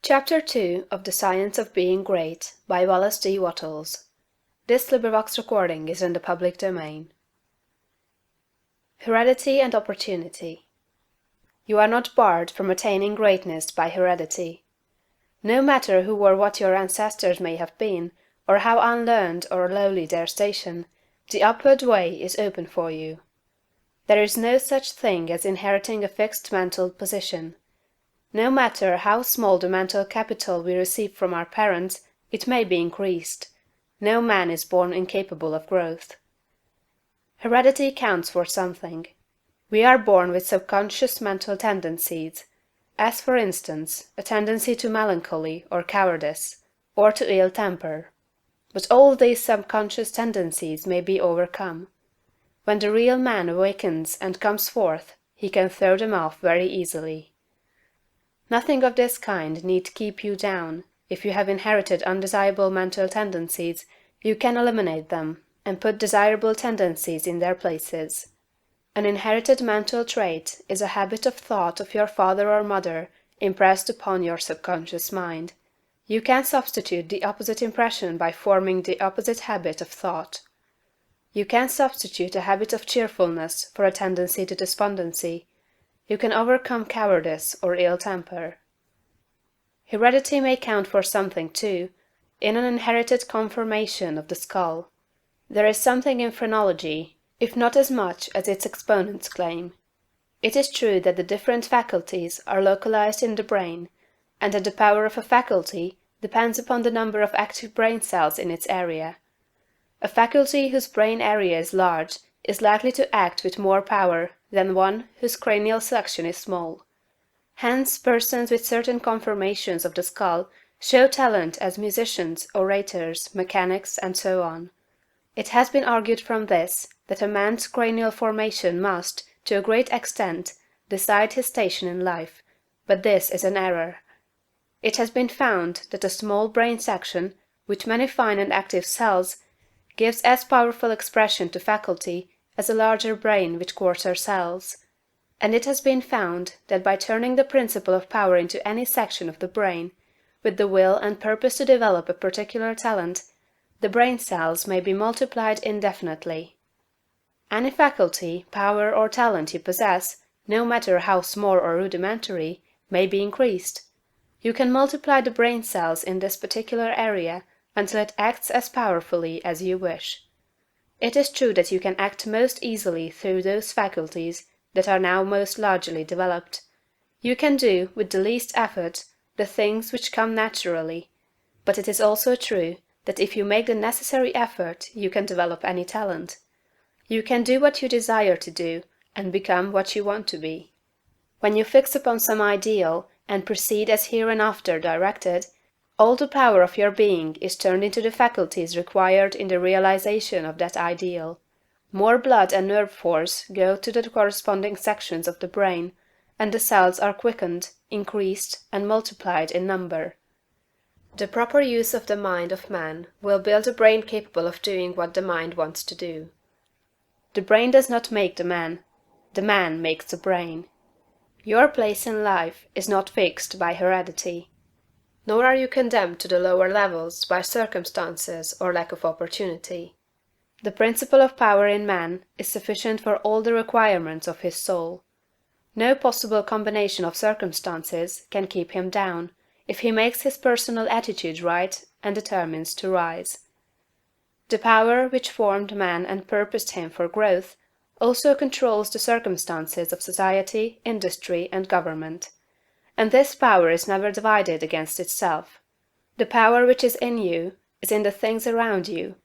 Chapter 2 of The Science of Being Great by Wallace D. Wattles. This recording is in the public domain. Heredity and Opportunity. You are not barred from attaining greatness by heredity. No matter who or what your ancestors may have been, or how unlearned or lowly their station, the upward way is open for you. There is no such thing as inheriting a fixed mental position. No matter how small the mental capital we receive from our parents, it may be increased. No man is born incapable of growth. Heredity counts for something. We are born with subconscious mental tendencies, as for instance, a tendency to melancholy or cowardice, or to ill temper. But all these subconscious tendencies may be overcome. When the real man awakens and comes forth, he can throw them off very easily. Nothing of this kind need keep you down. If you have inherited undesirable mental tendencies, you can eliminate them, and put desirable tendencies in their places. An inherited mental trait is a habit of thought of your father or mother impressed upon your subconscious mind. You can substitute the opposite impression by forming the opposite habit of thought. You can substitute a habit of cheerfulness for a tendency to despondency. You can overcome cowardice or ill temper. Heredity may count for something, too, in an inherited conformation of the skull. There is something in phrenology, if not as much as its exponents claim. It is true that the different faculties are localized in the brain, and that the power of a faculty depends upon the number of active brain cells in its area. A faculty whose brain area is large is likely to act with more power than one whose cranial section is small. Hence persons with certain conformations of the skull show talent as musicians, orators, mechanics, and so on. It has been argued from this that a man's cranial formation must, to a great extent, decide his station in life, but this is an error. It has been found that a small brain section, with many fine and active cells, gives as powerful expression to faculty as a larger brain with coarser cells. And it has been found that by turning the principle of power into any section of the brain, with the will and purpose to develop a particular talent, the brain cells may be multiplied indefinitely. Any faculty, power, or talent you possess, no matter how small or rudimentary, may be increased. You can multiply the brain cells in this particular area until it acts as powerfully as you wish. It is true that you can act most easily through those faculties that are now most largely developed. You can do, with the least effort, the things which come naturally, but it is also true that if you make the necessary effort you can develop any talent. You can do what you desire to do, and become what you want to be. When you fix upon some ideal, and proceed as hereinafter directed, all the power of your being is turned into the faculties required in the realization of that ideal. More blood and nerve force go to the corresponding sections of the brain, and the cells are quickened, increased, and multiplied in number. The proper use of the mind of man will build a brain capable of doing what the mind wants to do. The brain does not make the man makes the brain. Your place in life is not fixed by heredity. Nor are you condemned to the lower levels by circumstances or lack of opportunity. The principle of power in man is sufficient for all the requirements of his soul. No possible combination of circumstances can keep him down, if he makes his personal attitude right and determines to rise. The power which formed man and purposed him for growth also controls the circumstances of society, industry, and government. And this power is never divided against itself. The power which is in you is in the things around you,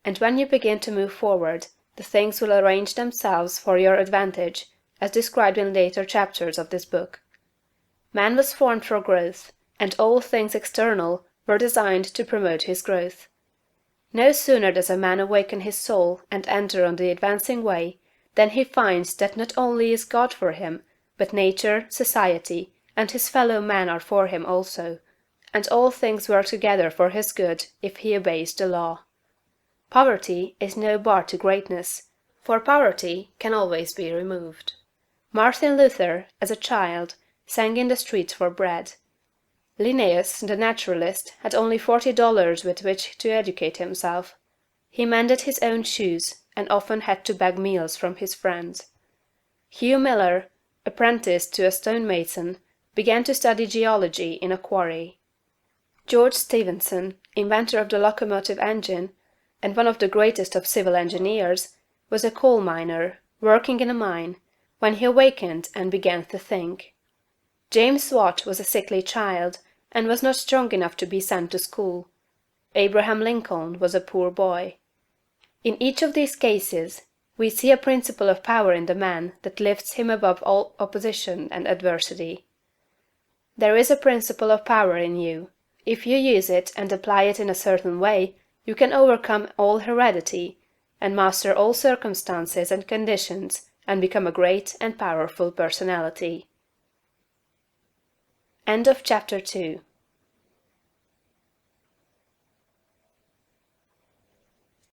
and when you begin to move forward, the things will arrange themselves for your advantage, as described in later chapters of this book. Man was formed for growth, and all things external were designed to promote his growth. No sooner does a man awaken his soul and enter on the advancing way, than he finds that not only is God for him, but nature, society, and his fellow men are for him also, and all things work together for his good if he obeys the law. Poverty is no bar to greatness, for poverty can always be removed. Martin Luther, as a child, sang in the streets for bread. Linnaeus, the naturalist, had only $40 with which to educate himself. He mended his own shoes, and often had to beg meals from his friends. Hugh Miller, apprenticed to a stonemason, began to study geology in a quarry. George Stephenson, inventor of the locomotive engine, and one of the greatest of civil engineers, was a coal miner, working in a mine, when he awakened and began to think. James Watt was a sickly child, and was not strong enough to be sent to school. Abraham Lincoln was a poor boy. In each of these cases, we see a principle of power in the man that lifts him above all opposition and adversity. There is a principle of power in you. If you use it and apply it in a certain way, you can overcome all heredity, and master all circumstances and conditions, and become a great and powerful personality. End of chapter 2.